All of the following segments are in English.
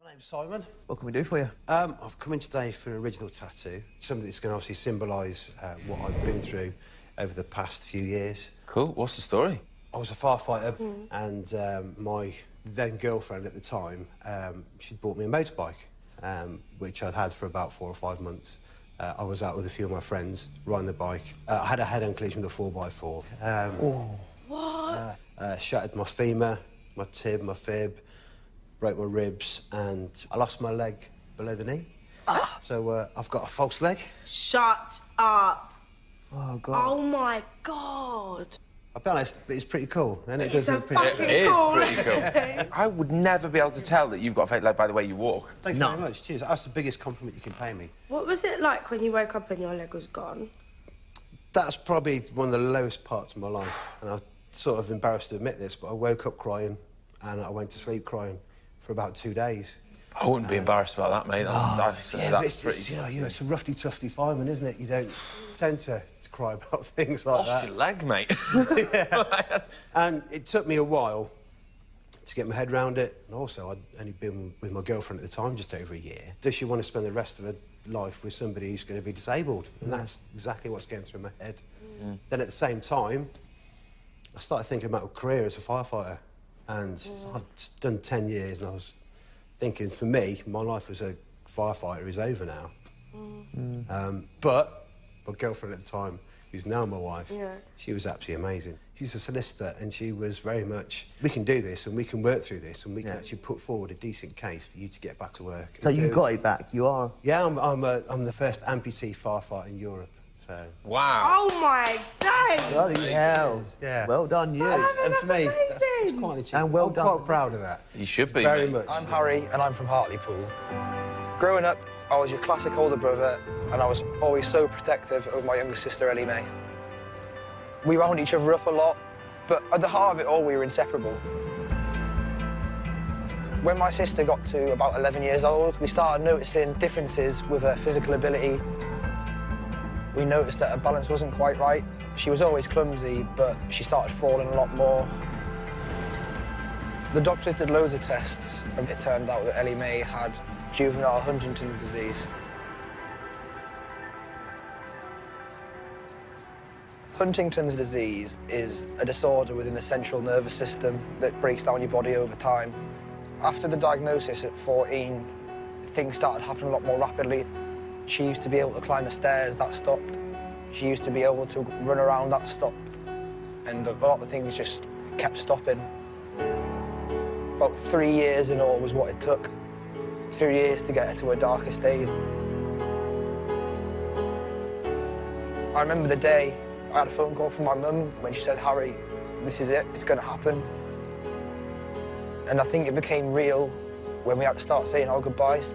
name's Simon. What can we do for you? I've come in today for an original tattoo, something that's going to obviously symbolise what I've been through over the past few years. Cool. What's the story? I was a firefighter, and my then-girlfriend at the time, she'd bought me a motorbike, which I'd had for about 4 or 5 months. I was out with a few of my friends, riding the bike. I had a head-on collision with a 4x4. What? Shattered my femur, my tib, my fib, broke my ribs, and I lost my leg below the knee. So I've got a false leg. Shut up. Oh, God. Oh, my God. I'll be honest, but it's pretty cool, and it It's does a look pretty fucking cool. It is cool. pretty cool. I would never be able to tell that you've got a fake leg by the way you walk. Thank you very much. Cheers. That's the biggest compliment you can pay me. What was it like when you woke up and your leg was gone? That's probably one of the lowest parts of my life, and I'm sort of embarrassed to admit this, but I woke up crying, and I went to sleep crying for about 2 days. I wouldn't be embarrassed about that, mate. That's But pretty... it's a roughy-tufty fireman, isn't it? You don't tend to cry about things like Lost that. your leg, mate. Yeah. And it took me a while to get my head around it, and also I'd only been with my girlfriend at the time, just over a year. Does she want to spend the rest of her life with somebody who's going to be disabled? And that's exactly what's going through my head. Then at the same time, I started thinking about a career as a firefighter, and I've done 10 years, and I was thinking, for me, my life as a firefighter is over now. But my girlfriend at the time, who's now my wife, she was absolutely amazing. She's a solicitor, and she was very much, we can do this, and we can work through this, and we can actually put forward a decent case for you to get back to work. So you got it back, you are? Yeah, I'm the first amputee firefighter in Europe, so... Wow. Oh, my days! Bloody hell. Yeah. Well done, you. And for me, that's quite an achievement. And well I'm done. quite proud of that. You should be, Very mate. much. I'm Harry, and I'm from Hartlepool. Growing up, I was your classic older brother, and I was always so protective of my younger sister, Ellie Mae. We wound each other up a lot, but at the heart of it all, we were inseparable. When my sister got to about 11 years old, we started noticing differences with her physical ability. We noticed that her balance wasn't quite right. She was always clumsy, but she started falling a lot more. The doctors did loads of tests, and it turned out that Ellie Mae had juvenile Huntington's disease. Huntington's disease is a disorder within the central nervous system that breaks down your body over time. After the diagnosis at 14, things started happening a lot more rapidly. She used to be able to climb the stairs, that stopped. She used to be able to run around, that stopped. And a lot of things just kept stopping. About 3 years in all was what it took. 3 years to get her to her darkest days. I remember the day I had a phone call from my mum when she said, "Harry, this is it, it's gonna happen." And I think it became real when we had to start saying our goodbyes.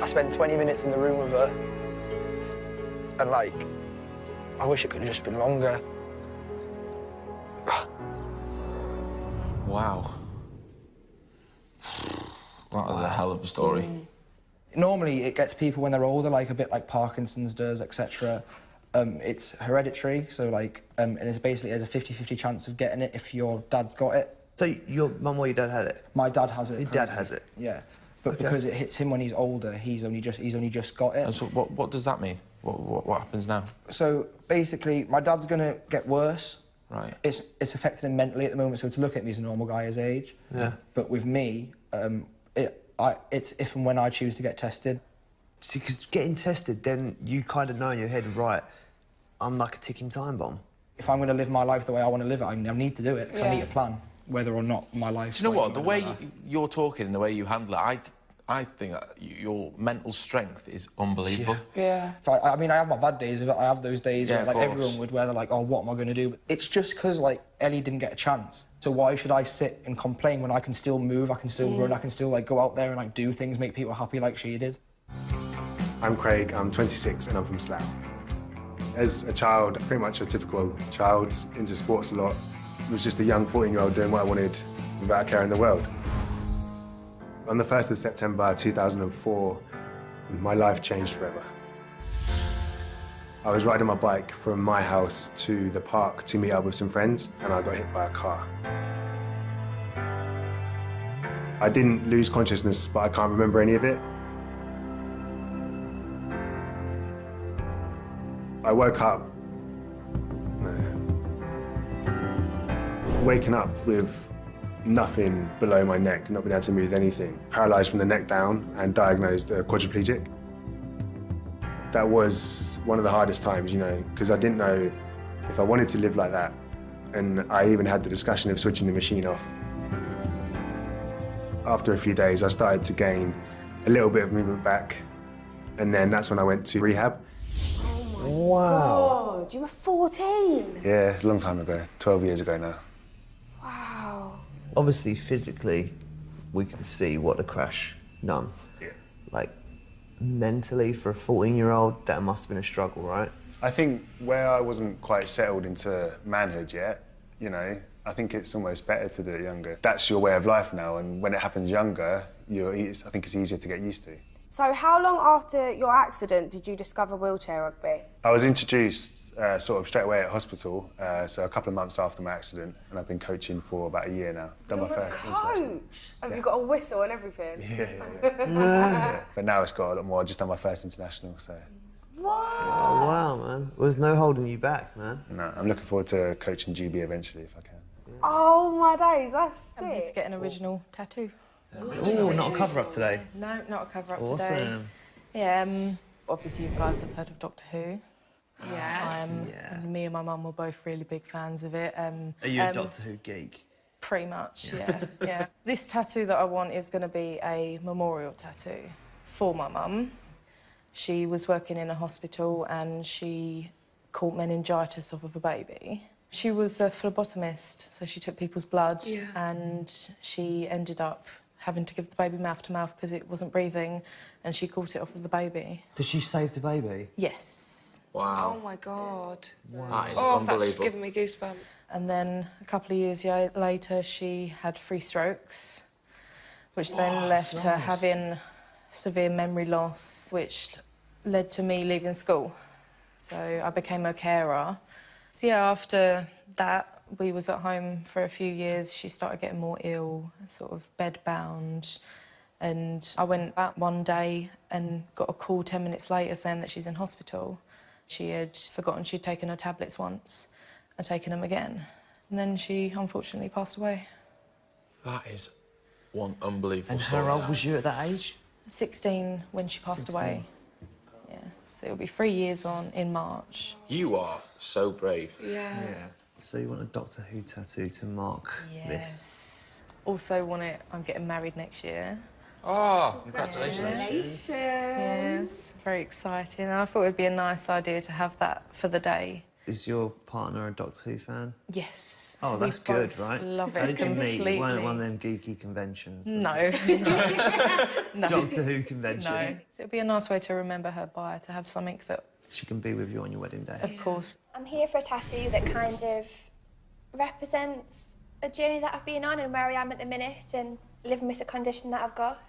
I spent 20 minutes in the room with her, and like, I wish it could have just been longer. Wow. That was a hell of a story. Normally, it gets people when they're older, like a bit like Parkinson's does, etc. It's hereditary, so like, and it's basically there's a 50-50 chance of getting it if your dad's got it. So your mum or your dad had it? My dad has it. Your dad has it? Yeah, but because it hits him when he's older, he's only just got it. And so what does that mean? What happens now? So basically, my dad's gonna get worse. Right. It's affecting him mentally at the moment. So to look at me, he's a normal guy his age. Yeah. But with me, it's if and when I choose to get tested. See, because getting tested, then you kind of know in your head, right, I'm like a ticking time bomb. If I'm going to live my life the way I want to live it, I need to do it, because I need a plan, whether or not my life's... Do you know what? The way you're talking and the way you handle it, I think your mental strength is unbelievable. Yeah. So I mean, I have my bad days, but I have those days where, of like, course. everyone would, where they're like, oh, what am I going to do? It's just because, like, Ellie didn't get a chance. So why should I sit and complain when I can still move, I can still run, I can still, like, go out there and, like, do things, make people happy like she did? I'm Craig, I'm 26 and I'm from Slough. As a child, pretty much a typical child, into sports a lot. I was just a young 14-year-old doing what I wanted without a care in the world. On the 1st of September 2004, my life changed forever. I was riding my bike from my house to the park to meet up with some friends, and I got hit by a car. I didn't lose consciousness, but I can't remember any of it. I woke up, waking up with nothing below my neck, not being able to move anything, paralysed from the neck down and diagnosed quadriplegic. That was one of the hardest times, you know, because I didn't know if I wanted to live like that. And I even had the discussion of switching the machine off. After a few days, I started to gain a little bit of movement back, and then that's when I went to rehab. Wow. God, you were 14. Yeah, a long time ago, 12 years ago now. Wow. Obviously, physically, we could see what the crash done. Yeah. Like, mentally, for a 14-year-old, that must have been a struggle, right? I think where I wasn't quite settled into manhood yet, you know, I think it's almost better to do it younger. That's your way of life now, and when it happens younger, I think it's easier to get used to. So how long after your accident did you discover wheelchair rugby? I was introduced sort of straight away at hospital, so a couple of months after my accident, and I've been coaching for about a year now. Done my first international. Coach? Have you got a whistle and everything? Yeah. But now it's got a lot more. I've just done my first international, so. Oh, wow, man. Well, there's no holding you back, man. No, I'm looking forward to coaching GB eventually if I can. Oh my days, that's sick. I'm here to get an original tattoo. Oh, not a cover-up today. No, not a cover-up today. Awesome. Yeah, obviously you guys have heard of Doctor Who. Yes. Me and my mum were both really big fans of it. Are you a Doctor Who geek? Pretty much, yeah. This tattoo that I want is going to be a memorial tattoo for my mum. She was working in a hospital and she caught meningitis off of a baby. She was a phlebotomist, so she took people's blood and she ended up having to give the baby mouth to mouth because it wasn't breathing, and she caught it off of the baby. Did she save the baby? Yes. Wow. Oh my God. That is Oh, unbelievable. that's just giving me goosebumps. And then a couple of years later, she had 3 strokes, which then left her having severe memory loss, which led to me leaving school. So I became a carer. So yeah, after that, we was at home for a few years. She started getting more ill, sort of bed-bound. And I went out one day and got a call 10 minutes later saying that she's in hospital. She had forgotten she'd taken her tablets once and taken them again. And then she unfortunately passed away. That is one unbelievable And story. how old was you at that age? 16 when she passed away. Yeah, so it'll be 3 years on in March. You are so brave. Yeah. So you want a Doctor Who tattoo to mark this? Also I'm getting married next year. Oh, congratulations. Yes, very exciting. And I thought it'd be a nice idea to have that for the day. Is your partner a Doctor Who fan? Yes. Oh, that's we good, both right? Love How it did you meet? You weren't at completely. one of them geeky conventions? was No. it? No. Doctor Who convention. No. It'd be a nice way to remember her by, to have something that, She can be with you on your wedding day. of course, I'm here for a tattoo that kind of represents a journey that I've been on and where I am at the minute and living with the condition that I've got.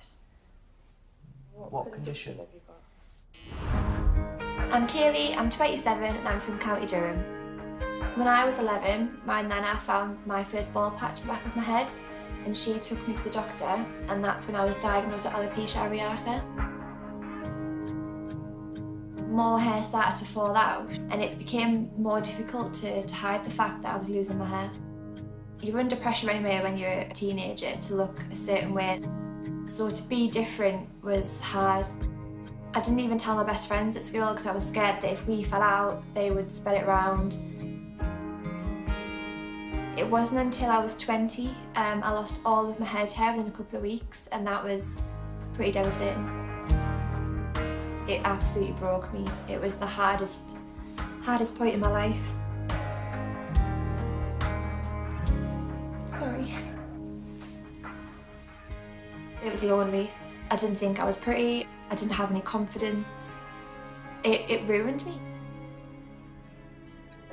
What condition? I'm Kayli, I'm 27 and I'm from County Durham. When I was 11, my nana found my first bald patch at the back of my head and she took me to the doctor, and that's when I was diagnosed with alopecia areata. More hair started to fall out and it became more difficult to hide the fact that I was losing my hair. You're under pressure anyway when you're a teenager to look a certain way. So to be different was hard. I didn't even tell my best friends at school because I was scared that if we fell out, they would spread it around. It wasn't until I was 20, I lost all of my head hair within a couple of weeks, and that was pretty devastating. It absolutely broke me. It was the hardest point in my life. Sorry. It was lonely. I didn't think I was pretty. I didn't have any confidence. It ruined me.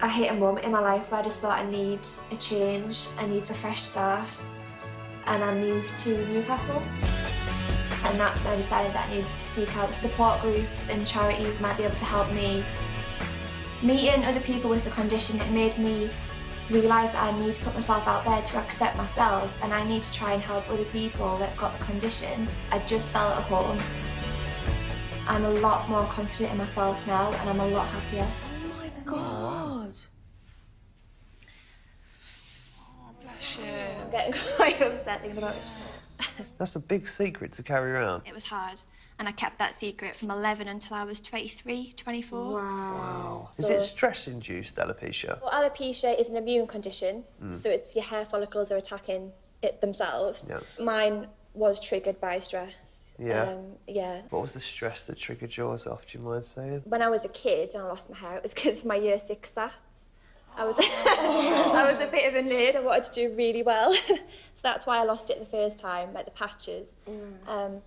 I hit a moment in my life where I just thought I need a change, I need a fresh start, and I moved to Newcastle. And that's when I decided that I needed to seek out support groups and charities might be able to help me. Meeting other people with the condition, it made me realised that I need to put myself out there to accept myself, and I need to try and help other people that got the condition. I just felt at home. I'm a lot more confident in myself now, and I'm a lot happier. Oh my God. Oh, bless you. I'm getting quite upset thinking about it. That's a big secret to carry around. It was hard, and I kept that secret from 11 until I was 23, 24. Wow. Is it stress-induced alopecia? Well, alopecia is an immune condition, so it's your hair follicles are attacking it themselves. Yeah. Mine was triggered by stress. Yeah. Yeah. What was the stress that triggered yours off, do you mind saying? When I was a kid and I lost my hair, it was because of my year 6 sats. I was I was a bit of a nerd. I wanted to do really well. So that's why I lost it the first time, like the patches.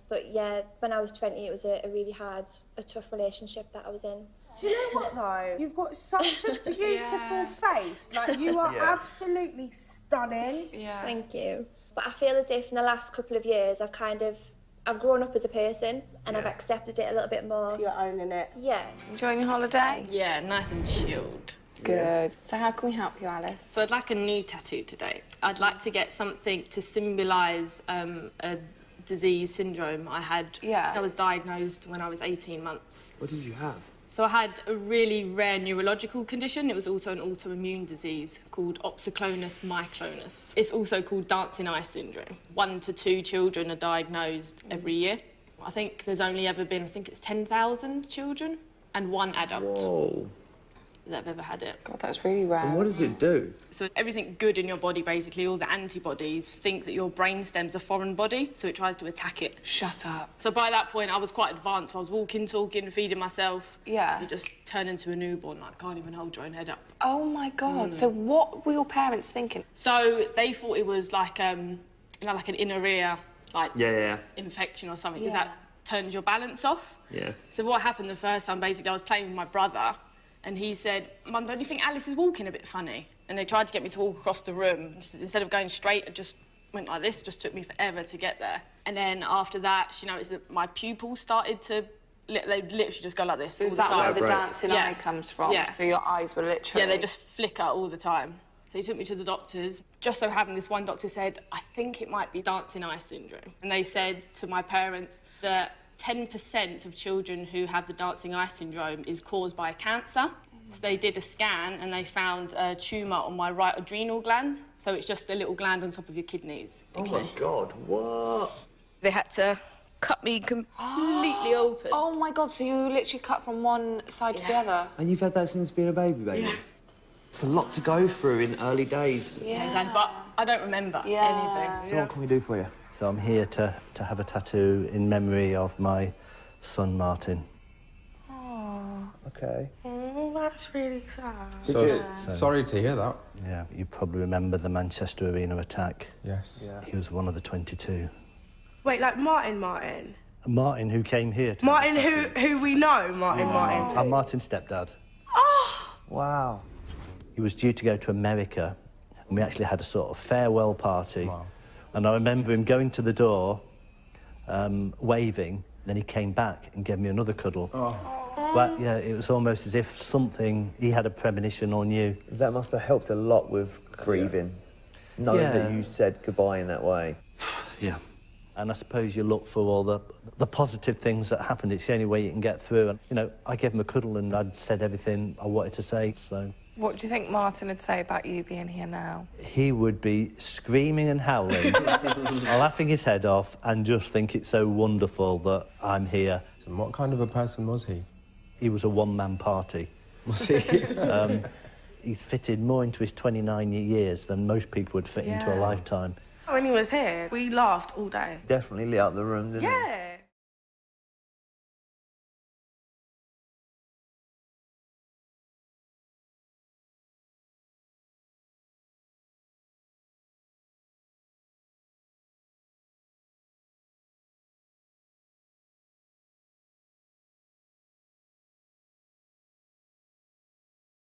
But yeah, when I was 20, it was a really hard, a tough relationship that I was in. Do you know what though? You've got such a beautiful face. Like you are absolutely stunning. Yeah. Thank you. But I feel as if in the last couple of years I've grown up as a person and I've accepted it a little bit more. So you're owning it. Yeah. Enjoying your holiday? Yeah, nice and chilled. Good. So how can we help you, Alice? So I'd like a new tattoo today. I'd like to get something to symbolise a disease syndrome I had. Yeah. I was diagnosed when I was 18 months. What did you have? So I had a really rare neurological condition. It was also an autoimmune disease called opsoclonus myclonus. It's also called dancing eye syndrome. 1 to 2 children are diagnosed every year. I think there's only ever been, I think it's 10,000 children and 1 adult. Whoa. That have ever had it. God, that's really rare. And what does it do? So everything good in your body, basically, all the antibodies think that your brainstem's a foreign body, so it tries to attack it. Shut up. So by that point, I was quite advanced. I was walking, talking, feeding myself. Yeah. You just turn into a newborn, like, can't even hold your own head up. Oh my God. So what were your parents thinking? So they thought it was like, you know, like an inner ear, like Yeah. infection or something, because Yeah. that turns your balance off. Yeah. So what happened the first time, basically, I was playing with my brother, and he said, Mum, don't you think Alice is walking a bit funny? And they tried to get me to walk across the room. Instead of going straight, I just went like this. It just took me forever to get there. And then after that, she noticed that my pupils started to, they literally just go like this. So is that where the dancing Yeah. eye comes from? Yeah. So your eyes were literally... Yeah, they just flicker all the time. So he took me to the doctors. Just so happened, this one doctor said, I think it might be dancing eye syndrome. And they said to my parents that 10% of children who have the dancing eye syndrome is caused by cancer. So they did a scan and they found a tumour on my right adrenal gland. So it's just a little gland on top of your kidneys. Oh my God, what? They had to cut me completely open. Oh my God, so you literally cut from one side to the other? And you've had that since being a baby? Yeah. It's a lot to go through in early days. Yeah. Exactly, but I don't remember anything. So what can we do for you? So I'm here to have a tattoo in memory of my son, Martin. Okay. Oh, that's really sad. So sorry to hear that. Yeah, you probably remember the Manchester Arena attack. Yes. Yeah. He was one of the 22. Wait, like Martin? Martin, who came here to Martin, have a tattoo. who we know, Martin. I'm Martin's stepdad. Oh! Wow. He was due to go to America, and we actually had a sort of farewell party. Wow. And I remember him going to the door, waving, then he came back and gave me another cuddle. Oh. But, yeah, it was almost as if he had a premonition or knew. That must have helped a lot with grieving, knowing that you said goodbye in that way. Yeah. And I suppose you look for all the positive things that happened. It's the only way you can get through. And, you know, I gave him a cuddle and I'd said everything I wanted to say, so... What do you think Martin would say about you being here now? He would be screaming and howling, laughing his head off, and just think it's so wonderful that I'm here. And what kind of a person was he? He was a one-man party. Was he? He's fitted more into his 29 years than most people would fit into a lifetime. When he was here, we laughed all day. Definitely lit up the room, didn't it? Yeah.